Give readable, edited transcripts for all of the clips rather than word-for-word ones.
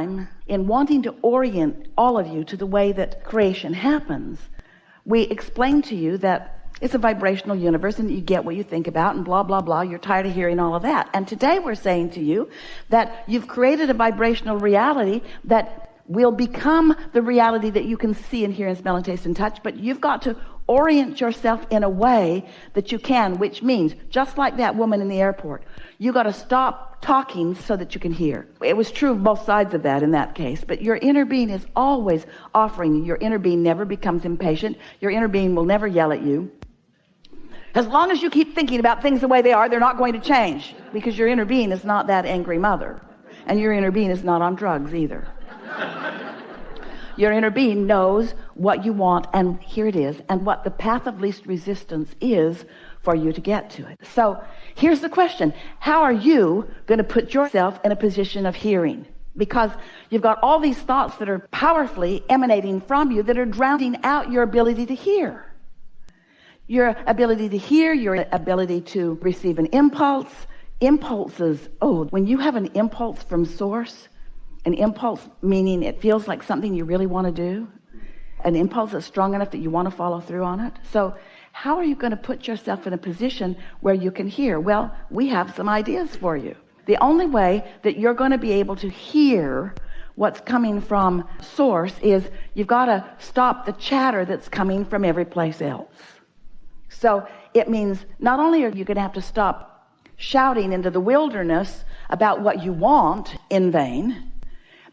time, in wanting to orient all of you to the way that creation happens, we explain to you that it's a vibrational universe and you get what you think about and blah, blah, blah. You're tired of hearing all of that. And today we're saying to you that you've created a vibrational reality that will become the reality that you can see and hear and smell and taste and touch, but you've got to orient yourself in a way that you can, which means, just like that woman in the airport, you got to stop talking so that you can hear. It was true of both sides of that in that case, but your inner being is always offering you. Your inner being never becomes impatient. Your inner being will never yell at you. As long as you keep thinking about things the way they are, they're not going to change, because your inner being is not that angry mother, and your inner being is not on drugs either. Your inner being knows what you want, and here it is, and what the path of least resistance is for you to get to it. So here's the question. How are you going to put yourself in a position of hearing? Because you've got all these thoughts that are powerfully emanating from you that are drowning out your ability to hear. Your ability to hear, your ability to receive an impulse. Impulses, when you have an impulse from source, an impulse meaning it feels like something you really want to do, an impulse that's strong enough that you want to follow through on it. So how are you going to put yourself in a position where you can hear? Well, we have some ideas for you. The only way that you're going to be able to hear what's coming from source is you've got to stop the chatter that's coming from every place else. So it means not only are you going to have to stop shouting into the wilderness about what you want in vain,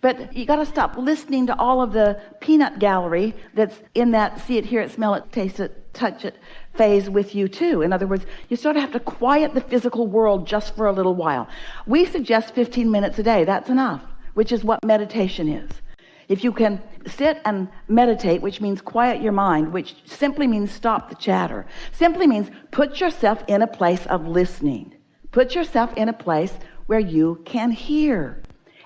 but you got to stop listening to all of the peanut gallery that's in that see it, hear it, smell it, taste it, touch it phase with you too. In other words, you sort of have to quiet the physical world just for a little while. We suggest 15 minutes a day. That's enough, which is what meditation is. If you can sit and meditate, which means quiet your mind, which simply means stop the chatter, simply means put yourself in a place of listening. Put yourself in a place where you can hear.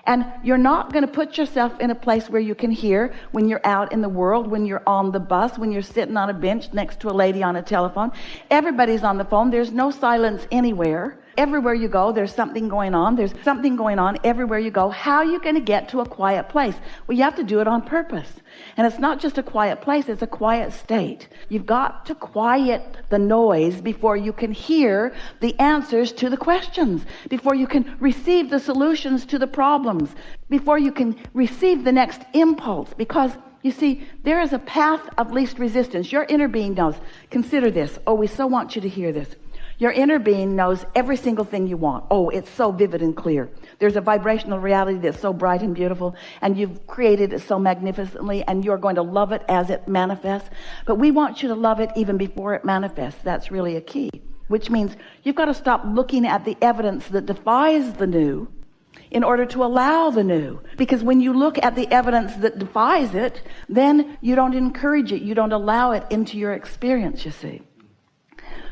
And you're not going to put yourself in a place where you can hear when you're out in the world, when you're on the bus, when you're sitting on a bench next to a lady on a telephone. Everybody's on the phone. There's no silence anywhere. Everywhere you go, there's something going on. There's something going on everywhere you go. How are you going to get to a quiet place? Well, you have to do it on purpose. And it's not just a quiet place, it's a quiet state. You've got to quiet the noise before you can hear the answers to the questions, before you can receive the solutions to the problems, before you can receive the next impulse. Because you see, there is a path of least resistance. Your inner being knows. Consider this. We so want you to hear this. Your inner being knows every single thing you want. It's so vivid and clear. There's a vibrational reality that's so bright and beautiful, and you've created it so magnificently, and you're going to love it as it manifests. But we want you to love it even before it manifests. That's really a key, which means you've got to stop looking at the evidence that defies the new in order to allow the new. Because when you look at the evidence that defies it, then you don't encourage it. You don't allow it into your experience, you see.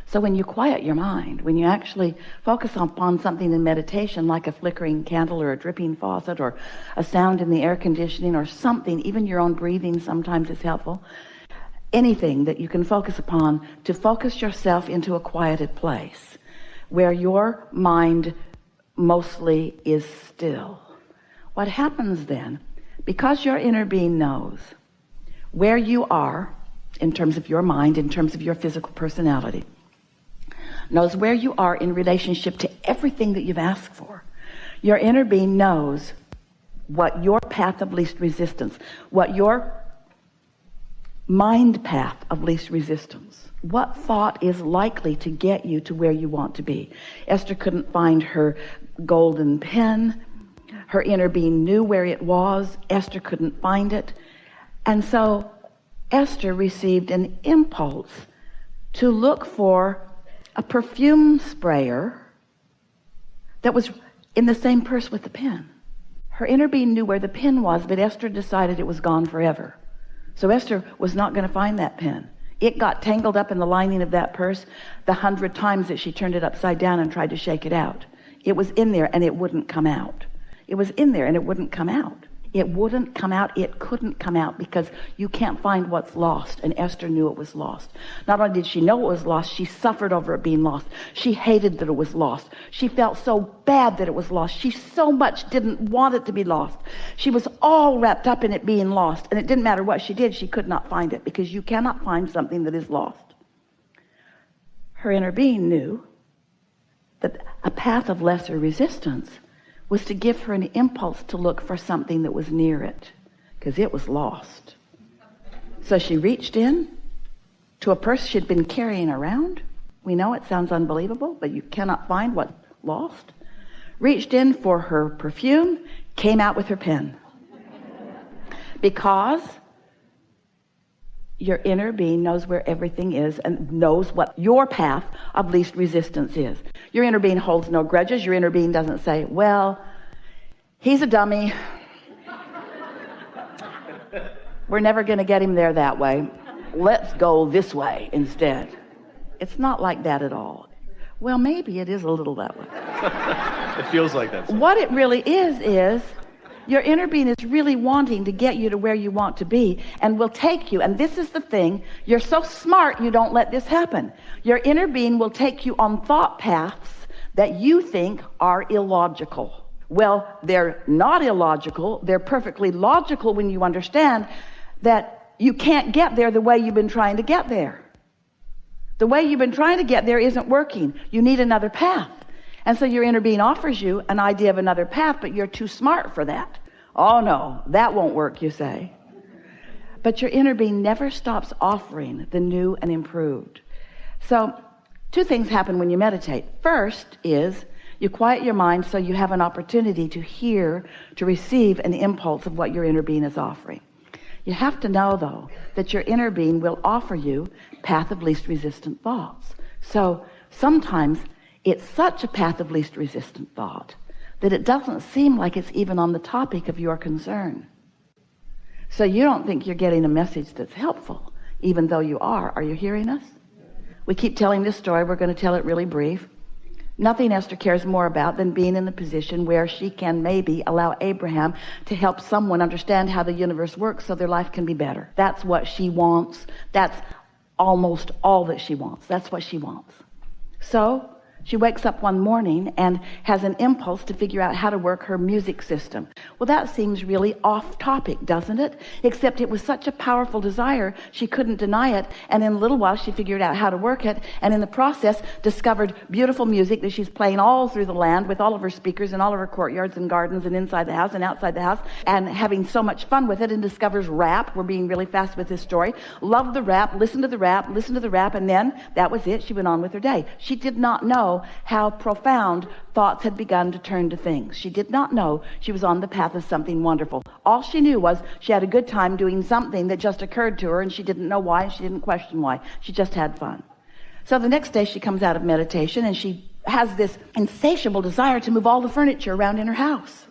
So when you quiet your mind, when you actually focus upon something in meditation, like a flickering candle or a dripping faucet or a sound in the air conditioning or something, even your own breathing sometimes is helpful. Anything that you can focus upon to focus yourself into a quieted place where your mind mostly is still. What happens then, because your inner being knows where you are in terms of your mind, in terms of your physical personality, knows where you are in relationship to everything that you've asked for. Your inner being knows what your path of least resistance, what your mind path of least resistance, what thought is likely to get you to where you want to be. Esther couldn't find her golden pen. Her inner being knew where it was. Esther couldn't find it. And so Esther received an impulse to look for a perfume sprayer that was in the same purse with the pen. Her inner being knew where the pen was, but Esther decided it was gone forever. So Esther was not going to find that pen. It got tangled up in the lining of that purse the 100 times that she turned it upside down and tried to shake it out. It was in there and it wouldn't come out. It was in there and it wouldn't come out. It wouldn't come out. It couldn't come out because you can't find what's lost. And Esther knew it was lost. Not only did she know it was lost, she suffered over it being lost. She hated that it was lost. She felt so bad that it was lost. She so much didn't want it to be lost. She was all wrapped up in it being lost. And it didn't matter what she did, she could not find it, because you cannot find something that is lost. Her inner being knew that a path of lesser resistance was to give her an impulse to look for something that was near it, because it was lost. So she reached in to a purse she'd been carrying around. We know it sounds unbelievable, but you cannot find what's lost. Reached in for her perfume, came out with her pen. Because your inner being knows where everything is and knows what your path of least resistance is. Your inner being holds no grudges. Your inner being doesn't say, well, he's a dummy. We're never going to get him there that way. Let's go this way instead. It's not like that at all. Well, maybe it is a little that way. It feels like that. What it really is your inner being is really wanting to get you to where you want to be, and will take you. And this is the thing. You're so smart, you don't let this happen. Your inner being will take you on thought paths that you think are illogical. Well, they're not illogical. They're perfectly logical when you understand that you can't get there the way you've been trying to get there. The way you've been trying to get there isn't working. You need another path. And so your inner being offers you an idea of another path, but you're too smart for that. Oh no, that won't work, you say. But your inner being never stops offering the new and improved. So two things happen when you meditate. First is you quiet your mind so you have an opportunity to hear, to receive an impulse of what your inner being is offering. You have to know, though, that your inner being will offer you path of least resistant thoughts. So sometimes it's such a path of least resistant thought that it doesn't seem like it's even on the topic of your concern. So you don't think you're getting a message that's helpful, even though you are. Are you hearing us? We keep telling this story. We're going to tell it really brief. Nothing Esther cares more about than being in the position where she can maybe allow Abraham to help someone understand how the universe works so their life can be better. That's what she wants. That's almost all that she wants. That's what she wants. So she wakes up one morning and has an impulse to figure out how to work her music system. Well, that seems really off topic, doesn't it? Except it was such a powerful desire, she couldn't deny it. And in a little while, she figured out how to work it. And in the process, discovered beautiful music that she's playing all through the land with all of her speakers and all of her courtyards and gardens and inside the house and outside the house, and having so much fun with it, and discovers rap. We're being really fast with this story. Loved the rap, listened to the rap, and then that was it. She went on with her day. She did not know how profound thoughts had begun to turn to things. She did not know she was on the path of something wonderful. All she knew was she had a good time doing something that just occurred to her, and she didn't know why, and she didn't question why. She just had fun. So the next day she comes out of meditation, and she has this insatiable desire to move all the furniture around in her house,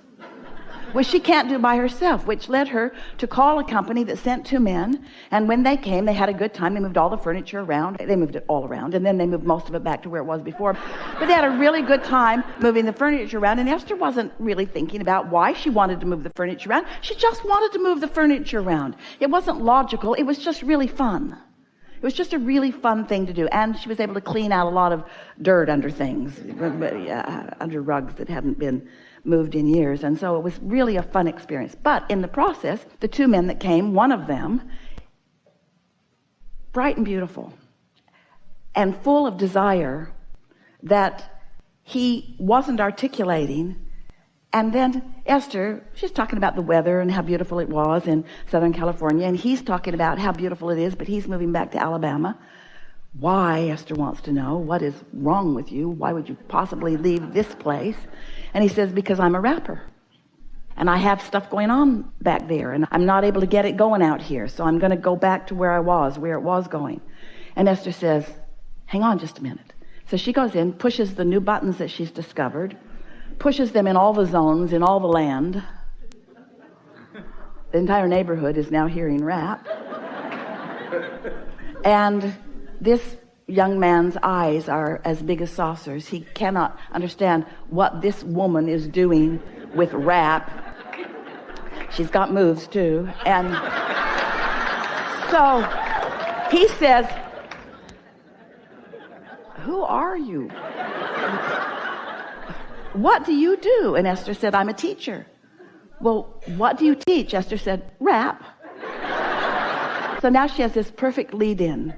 which she can't do by herself, which led her to call a company that sent two men. And when they came, they had a good time. They moved all the furniture around. They moved it all around, and then they moved most of it back to where it was before. But they had a really good time moving the furniture around, and Esther wasn't really thinking about why she wanted to move the furniture around. She just wanted to move the furniture around. It wasn't logical. It was just really fun. It was just a really fun thing to do. And she was able to clean out a lot of dirt under things, under rugs that hadn't been moved in years. And so it was really a fun experience. But in the process, the two men that came, one of them, bright and beautiful and full of desire that he wasn't articulating. And then Esther, she's talking about the weather and how beautiful it was in Southern California, and he's talking about how beautiful it is, but he's moving back to Alabama. Why, Esther wants to know, what is wrong with you? Why would you possibly leave this place? And he says, because I'm a rapper, and I have stuff going on back there, and I'm not able to get it going out here, so I'm going to go back to where it was going. And Esther says, hang on just a minute. So she goes in, pushes the new buttons that she's discovered, pushes them in all the zones, in all the land. The entire neighborhood is now hearing rap. And this young man's eyes are as big as saucers. He cannot understand what this woman is doing with rap. She's got moves too. And so he says, who are you? What do you do? And Esther said, I'm a teacher. Well, what do you teach? Esther said, rap. So now she has this perfect lead-in.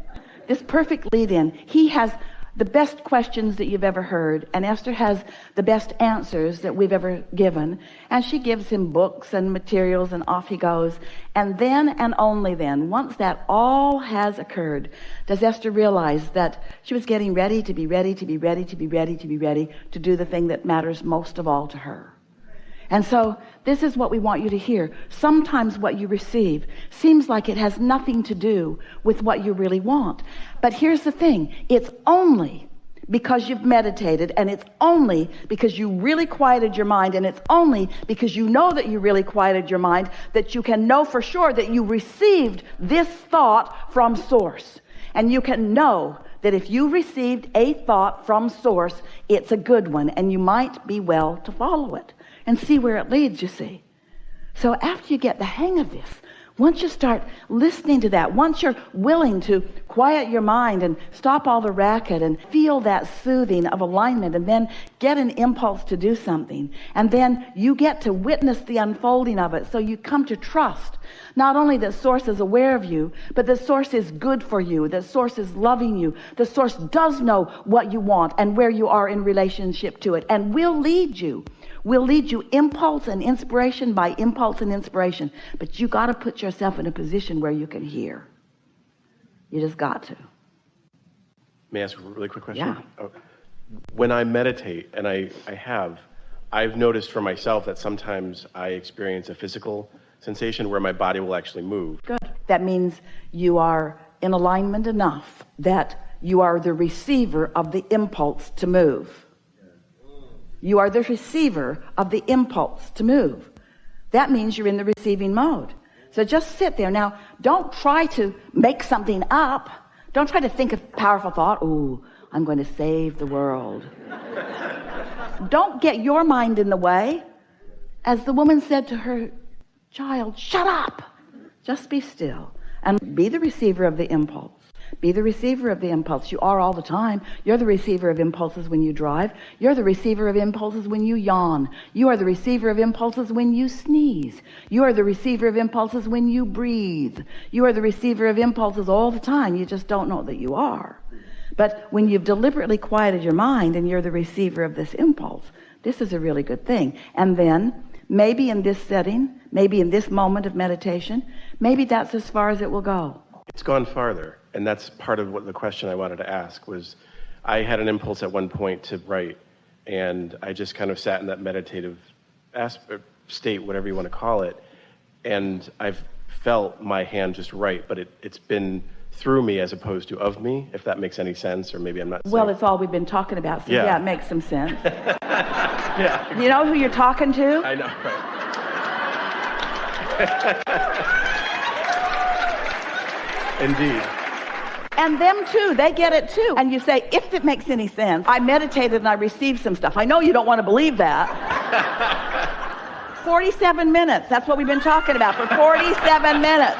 This perfect lead-in. He has the best questions that you've ever heard, and Esther has the best answers that we've ever given. And she gives him books and materials, and off he goes. And then, and only then, once that all has occurred, does Esther realize that she was getting ready to be ready, to be ready, to be ready, to be ready to do the thing that matters most of all to her. And so this is what we want you to hear. Sometimes what you receive seems like it has nothing to do with what you really want. But here's the thing. It's only because you've meditated, and it's only because you really quieted your mind, and it's only because you know that you really quieted your mind that you can know for sure that you received this thought from source. And you can know that if you received a thought from source, it's a good one, and you might be well to follow it and see where it leads, you see. So after you get the hang of this, once you start listening to that, once you're willing to quiet your mind and stop all the racket and feel that soothing of alignment, and then get an impulse to do something, and then you get to witness the unfolding of it, so you come to trust not only that source is aware of you, but that source is good for you, that source is loving you, the source does know what you want and where you are in relationship to it, and will lead you. We'll lead you impulse and inspiration by impulse and inspiration. But you got to put yourself in a position where you can hear. You just got to. May I ask a really quick question? Yeah. Oh, when I meditate, and I've noticed for myself that sometimes I experience a physical sensation where my body will actually move. Good. That means you are in alignment enough that you are the receiver of the impulse to move. You are the receiver of the impulse to move. That means you're in the receiving mode. So just sit there. Now, don't try to make something up. Don't try to think a powerful thought. Ooh, I'm going to save the world. Don't get your mind in the way. As the woman said to her child, shut up. Just be still and be the receiver of the impulse. Be the receiver of the impulse. You are all the time. You're the receiver of impulses when you drive. You're the receiver of impulses when you yawn. You are the receiver of impulses when you sneeze. You are the receiver of impulses when you breathe. You are the receiver of impulses all the time. You just don't know that you are. But when you've deliberately quieted your mind and you're the receiver of this impulse, this is a really good thing. And then maybe in this setting, maybe in this moment of meditation, maybe that's as far as it will go. It's gone farther. And that's part of what the question I wanted to ask was, I had an impulse at one point to write, and I just kind of sat in that meditative state, whatever you want to call it, and I've felt my hand just write, but it's been through me as opposed to of me, if that makes any sense, or maybe I'm not Well, saying. it's all we've been talking about, so yeah, it makes some sense. Yeah. You know who you're talking to? I know, right. Indeed. And them too, they get it too. And you say, if it makes any sense, I meditated and I received some stuff. I know you don't want to believe that. 47 minutes, that's what we've been talking about for 47 minutes.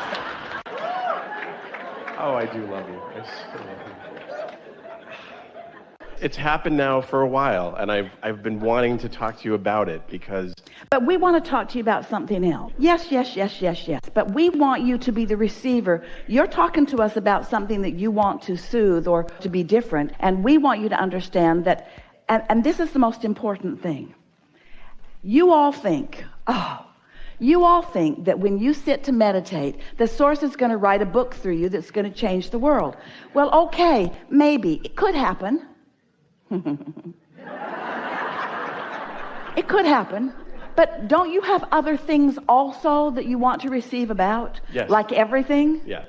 Oh, I do love you. I so love you. It's happened now for a while, and I've been wanting to talk to you about it because... But we want to talk to you about something else. Yes. But we want you to be the receiver. You're talking to us about something that you want to soothe or to be different, and we want you to understand that, and this is the most important thing. You all think that when you sit to meditate, the source is going to write a book through you that's going to change the world. Well, okay, maybe. It could happen. It could happen. But don't you have other things also that you want to receive about? Yes. Like everything? Yeah.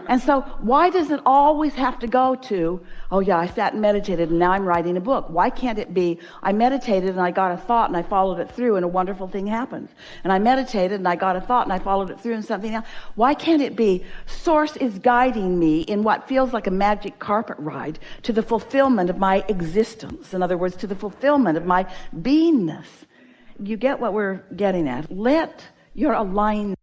And so why does it always have to go to, oh yeah, I sat and meditated and now I'm writing a book? Why can't it be, I meditated and I got a thought and I followed it through and a wonderful thing happens? And I meditated and I got a thought and I followed it through and something else. Why can't it be, source is guiding me in what feels like a magic carpet ride to the fulfillment of my existence? In other words, to the fulfillment of my beingness. You get what we're getting at. Let You're a lying